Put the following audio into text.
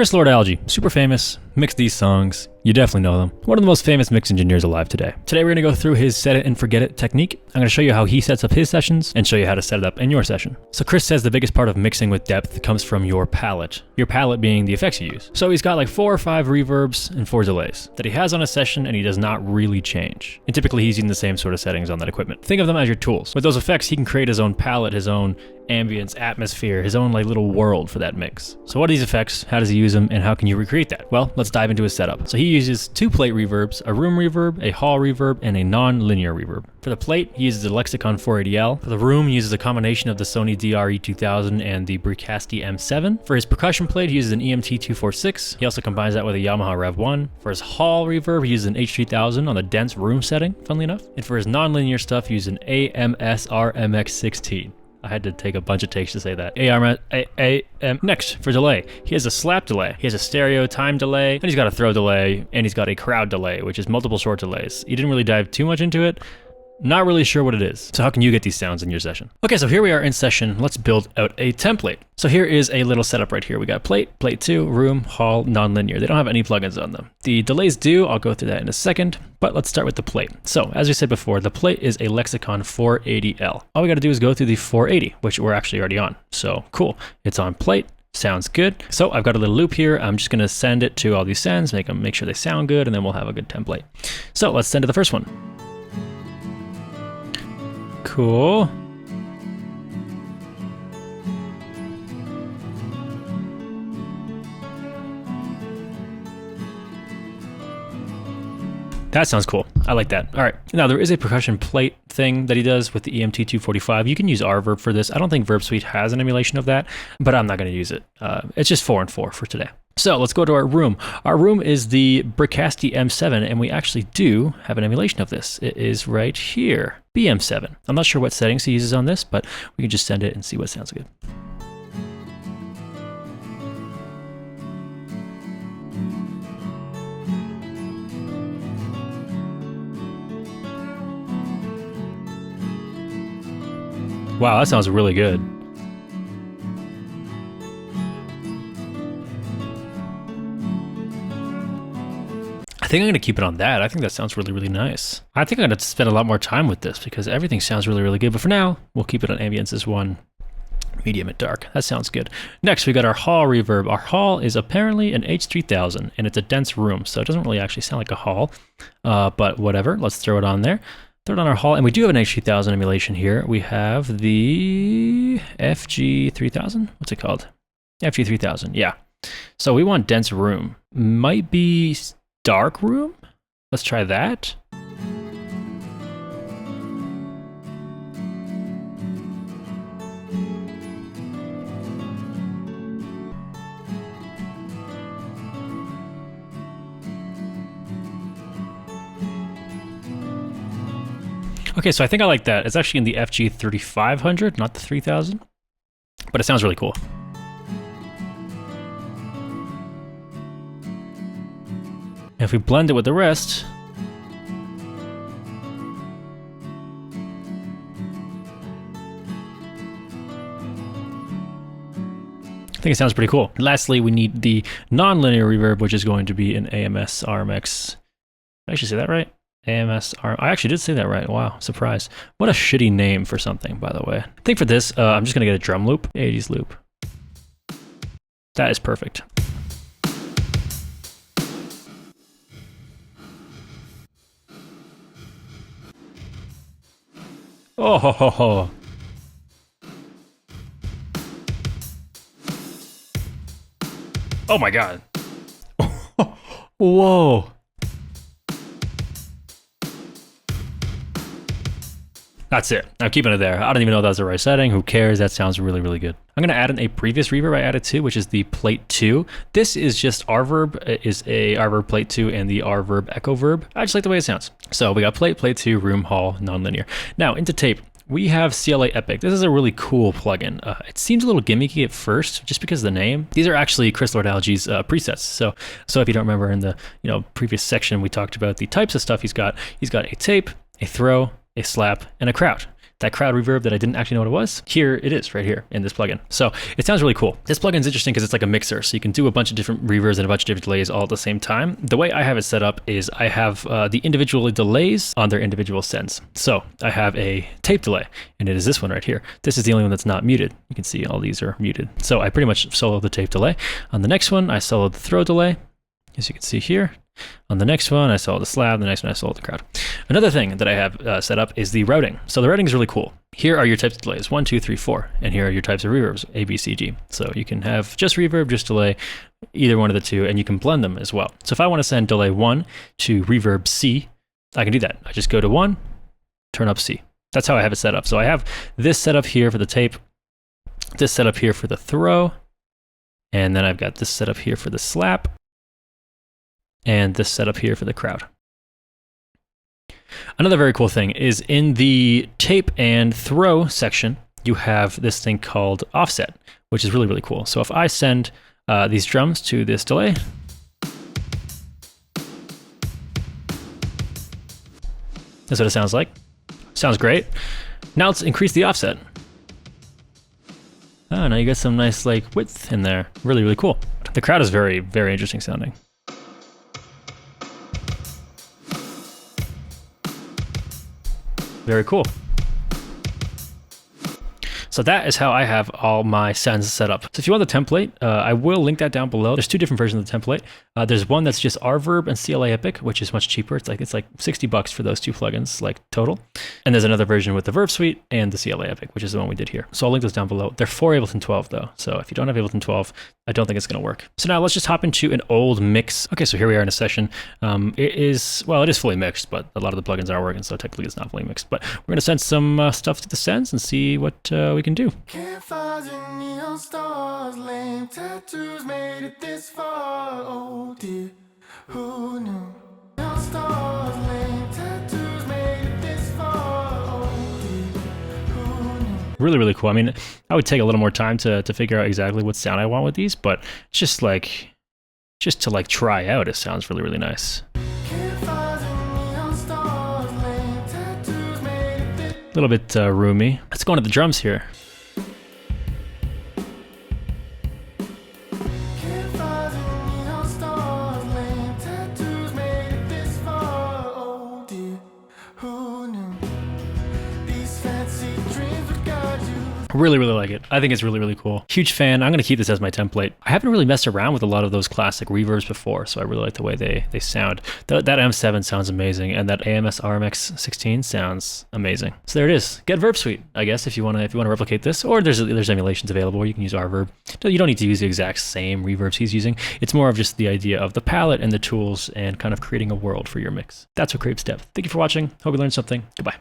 Chris Lord-Alge, super famous, mixed these songs. You definitely know them. One of the most famous mix engineers alive today. Today we're gonna go through his set it and forget it technique. I'm gonna show you how he sets up his sessions and show you how to set it up in your session. So Chris says the biggest part of mixing with depth comes from your palette. Your palette being the effects you use. So he's got like 4 or 5 reverbs and 4 delays that he has on a session and he does not really change. And typically he's using the same sort of settings on that equipment. Think of them as your tools. With those effects, he can create his own palette, his own ambience, atmosphere, his own like little world for that mix. So what are these effects? How does he use them? And how can you recreate that? Well, let's dive into his setup. So he uses 2 plate reverbs, a room reverb, a hall reverb, and a non-linear reverb. For the plate, he uses the 𝗕𝗘𝗠𝗘𝗥 480L. For the room, he uses a combination of the Sony 𝗕𝗘𝗖𝗢𝗠𝗘 and the 𝗕𝗘𝗖𝗢𝗠𝗃. For his percussion plate, he uses an EMT 246. He also combines that with a Yamaha Rev 1. For his hall reverb, he uses an H3000 on the dense room setting, funnily enough. And for his non-linear stuff, he uses an AMSRMX16. I had to take a bunch of takes to say that. Next, for delay, he has a slap delay. He has a stereo time delay, and he's got a throw delay, and he's got a crowd delay, which is multiple short delays. He didn't really dive too much into it. Not really sure what it is. So how can you get these sounds in your session? Okay, so here we are in session. Let's build out a template. So here is a little setup right here. We got plate, plate 2, room, hall, non-linear. They don't have any plugins on them. The delays do. I'll go through that in a second, but let's start with the plate. So as we said before, the plate is a 𝗕𝗘𝗠𝗃 480L. All we got to do is go through the 480, which we're actually already on. So cool. It's on plate. Sounds good. So I've got a little loop here. I'm just going to send it to all these sends, make sure they sound good, and then we'll have a good template. So let's send to the first one. Cool. That sounds cool. I like that. All right. Now there is a percussion plate thing that he does with the EMT 245. You can use RVerb for this. I don't think Verb Suite has an emulation of that, but I'm not going to use it. It's just 4 and 4 for today. So let's go to our room. Our room is the 𝗕𝗘𝗖𝗢𝗠𝗃 M7, and we actually do have an emulation of this. It is right here, BM7. I'm not sure what settings he uses on this, but we can just send it and see what sounds good. Wow, that sounds really good. I think I'm going to keep it on that. I think that sounds really, really nice. I think I'm going to spend a lot more time with this because everything sounds really, really good. But for now, we'll keep it on ambience as 1, medium and dark. That sounds good. Next, we got our hall reverb. Our hall is apparently an H3000, and it's a dense room, so it doesn't really actually sound like a hall. But whatever, let's throw it on there. Throw it on our hall, and we do have an H3000 emulation here. We have the FG3000. What's it called? FG3000, yeah. So we want dense room. Might be dark room? Let's try that. Okay, so I think I like that. It's actually in the FG3500, not the 3000, but it sounds really cool. If we blend it with the rest, I think it sounds pretty cool. Lastly, we need the non-linear reverb, which is going to be an AMSRMX. Did I actually say that right? AMSR. I actually did say that right. Wow, surprise. What a shitty name for something, by the way. I think for this, I'm just going to get a drum loop, 80s loop. That is perfect. Oh, ho, ho, ho. Oh my God. Whoa. That's it. I'm keeping it there. I don't even know if that's the right setting. Who cares? That sounds really, really good. I'm going to add in a previous reverb I added to, which is the plate 2. This is just RVerb. It is a RVerb plate 2 and the RVerb echo verb. I just like the way it sounds. So we got plate, plate 2, room, hall, non-linear. Now into tape. We have CLA Epic. This is a really cool plugin. It seems a little gimmicky at first, just because of the name. These are actually Chris Lord-Alge's presets. So if you don't remember in the previous section, we talked about the types of stuff he's got. He's got a tape, a throw, a slap, and a crowd. that crowd reverb that I didn't actually know what it was, here it is right here in this plugin. So it sounds really cool. This plugin is interesting because it's like a mixer. So you can do a bunch of different reverbs and a bunch of different delays all at the same time. The way I have it set up is I have the individual delays on their individual sends. So I have a tape delay, and it is this one right here. This is the only one that's not muted. You can see all these are muted. So I pretty much solo the tape delay. On the next one, I solo the throw delay, as you can see here. On the next one, I solo the slab. The next one, I solo the crowd. Another thing that I have set up is the routing. So the routing is really cool. Here are your types of delays, 1, 2, 3, 4. And here are your types of reverbs, A, B, C, G. So you can have just reverb, just delay, either one of the two, and you can blend them as well. So if I want to send delay 1 to reverb C, I can do that. I just go to 1, turn up C. That's how I have it set up. So I have this set up here for the tape, this set up here for the throw, and then I've got this set up here for the slap, and this setup here for the crowd. Another very cool thing is in the tape and throw section, you have this thing called offset, which is really, really cool. So if I send these drums to this delay, that's what it sounds like. Sounds great. Now let's increase the offset. Oh, now you got some nice like width in there. Really, really cool. The crowd is very, very interesting sounding. Very cool. So that is how I have all my sends set up. So if you want the template, I will link that down below. There's two different versions of the template. There's one that's just 𝗕𝗃 and 𝗕𝗘𝗢𝗥, which is much cheaper. It's like $60 for those two plugins, like total. And there's another version with the Verb Suite and the 𝗕𝗘𝗢𝗥, which is the one we did here. So I'll link those down below. They're for Ableton 12 though. So if you don't have Ableton 12, I don't think it's gonna work. So now let's just hop into an old mix. Okay, so here we are in a session. It is fully mixed, but a lot of the plugins are working, so technically it's not fully mixed. But we're gonna send some stuff to the sends and see what we can do. Campfires and neon stars, lame tattoos made it this far. Oh dear, who knew? Neon stars, lame tattoos made it this far. Oh dear, who knew? Really, really cool. I mean, I would take a little more time to figure out exactly what sound I want with these, but just to like try out, it sounds really, really nice. Campfires and neon stars, lame tattoos made it this. A little bit roomy. Let's go into the drums here. Campfires and neon stars, lame tattoos made it this far. Oh dear, who knew? These fancy dreams would guide you. Really, really like it. I think it's really, really cool. Huge fan. I'm going to keep this as my template. I haven't really messed around with a lot of those classic reverbs before, so I really like the way they sound. That M7 sounds amazing, and that AMS RMX 16 sounds amazing. So there it is. Get Verb Suite, I guess, if you want to replicate this, or there's emulations available where you can use 𝗕𝗃. You don't need to use the exact same reverbs he's using. It's more of just the idea of the palette and the tools and kind of creating a world for your mix. That's what 𝗕𝗘𝗖𝗢𝗠𝗘. Thank you for watching. Hope you learned something. Goodbye.